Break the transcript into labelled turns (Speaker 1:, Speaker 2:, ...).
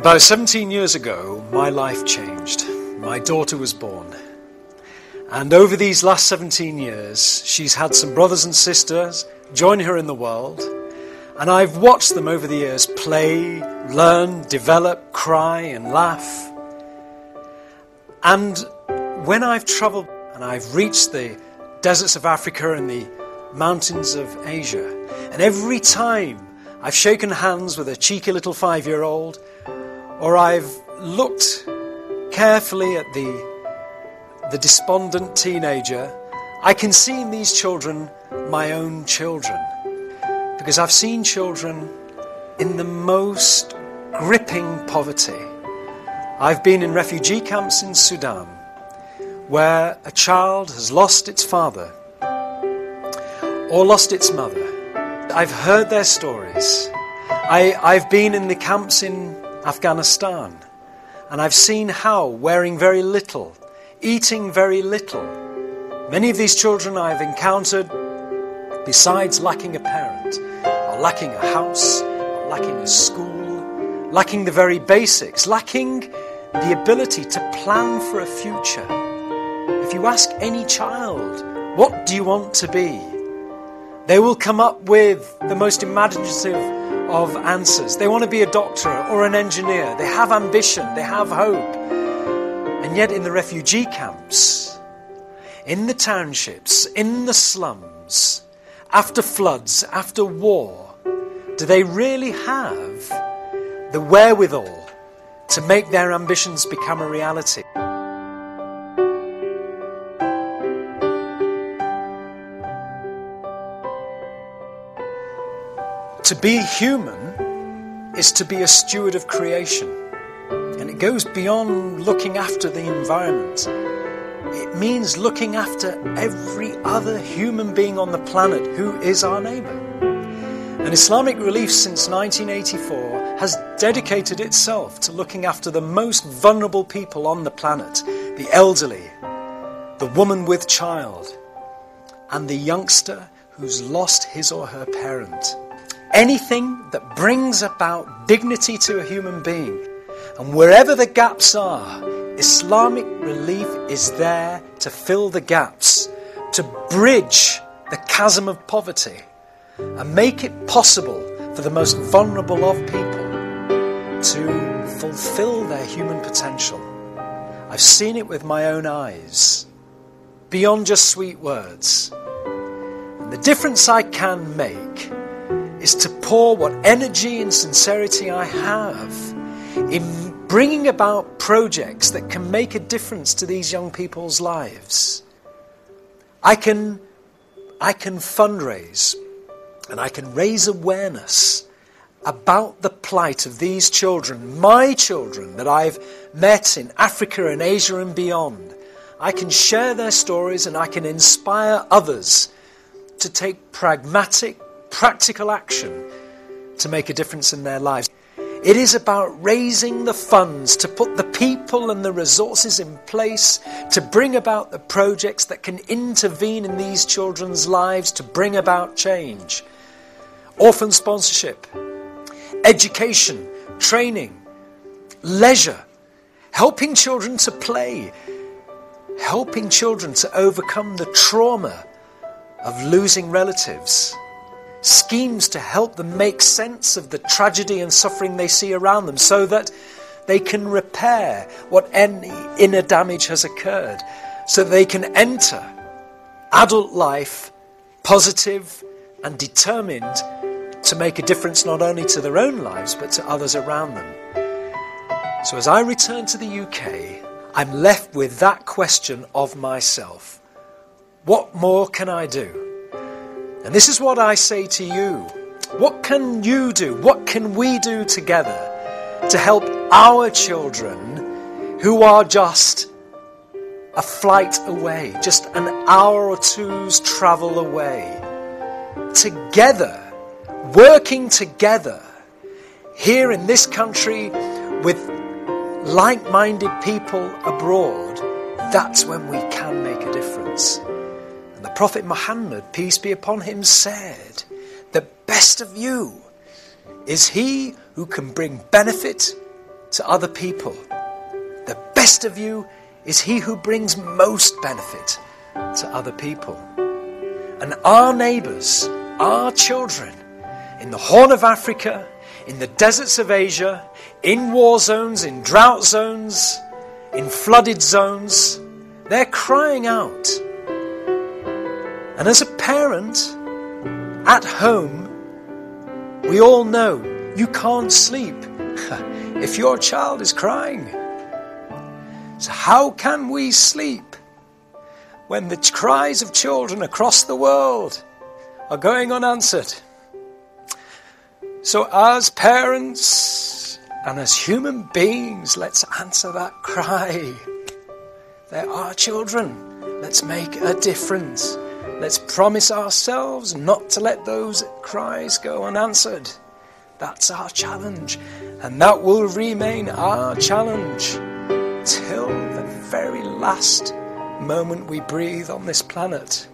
Speaker 1: About 17 years ago, my life changed. My daughter was born. And over these last 17 years, she's had some brothers and sisters join her in the world. And I've watched them over the years play, learn, develop, cry and laugh. And when I've traveled and I've reached the deserts of Africa and the mountains of Asia, and every time I've shaken hands with a cheeky little 5-year-old, or I've looked carefully at the despondent teenager, I can see in these children my own children. Because I've seen children in the most gripping poverty. I've been in refugee camps in Sudan, where a child has lost its father or lost its mother. I've heard their stories. I've been in the camps in Afghanistan, and I've seen how, wearing very little, eating very little, many of these children I've encountered, besides lacking a parent, are lacking a house, are lacking a school, lacking the very basics, lacking the ability to plan for a future. If you ask any child, what do you want to be? They will come up with the most imaginative of answers. They want to be a doctor or an engineer. They have ambition, they have hope. And yet in the refugee camps, in the townships, in the slums, after floods, after war, do they really have the wherewithal to make their ambitions become a reality? To be human is to be a steward of creation. And it goes beyond looking after the environment. It means looking after every other human being on the planet who is our neighbour. And Islamic Relief since 1984 has dedicated itself to looking after the most vulnerable people on the planet, the elderly, the woman with child, and the youngster who's lost his or her parent. Anything that brings about dignity to a human being. And wherever the gaps are, Islamic Relief is there to fill the gaps, to bridge the chasm of poverty, and make it possible for the most vulnerable of people to fulfill their human potential. I've seen it with my own eyes, beyond just sweet words. And the difference I can make is to pour what energy and sincerity I have in bringing about projects that can make a difference to these young people's lives. I can fundraise and I can raise awareness about the plight of these children, my children that I've met in Africa and Asia and beyond. I can share their stories and I can inspire others to take pragmatic, practical action to make a difference in their lives. It is about raising the funds to put the people and the resources in place to bring about the projects that can intervene in these children's lives to bring about change. Orphan sponsorship, education, training, leisure, helping children to play, helping children to overcome the trauma of losing relatives. Schemes to help them make sense of the tragedy and suffering they see around them so that they can repair what any inner damage has occurred, so that they can enter adult life positive and determined to make a difference not only to their own lives but to others around them. So as I return to the UK, I'm left with that question of myself. What more can I do? And this is what I say to you. What can you do? What can we do together to help our children who are just a flight away, just an hour or two's travel away? Together, working together here in this country with like-minded people abroad, that's when we can make a difference. The Prophet Muhammad, peace be upon him, said, "The best of you is he who can bring benefit to other people. The best of you is he who brings most benefit to other people. And our neighbours, our children, in the Horn of Africa, in the deserts of Asia, in war zones, in drought zones, in flooded zones, they're crying out. And as a parent, at home, we all know you can't sleep if your child is crying. So how can we sleep when the cries of children across the world are going unanswered? So as parents and as human beings, let's answer that cry. They're our children. Let's make a difference. Let's promise ourselves not to let those cries go unanswered. That's our challenge. And that will remain our challenge till the very last moment we breathe on this planet.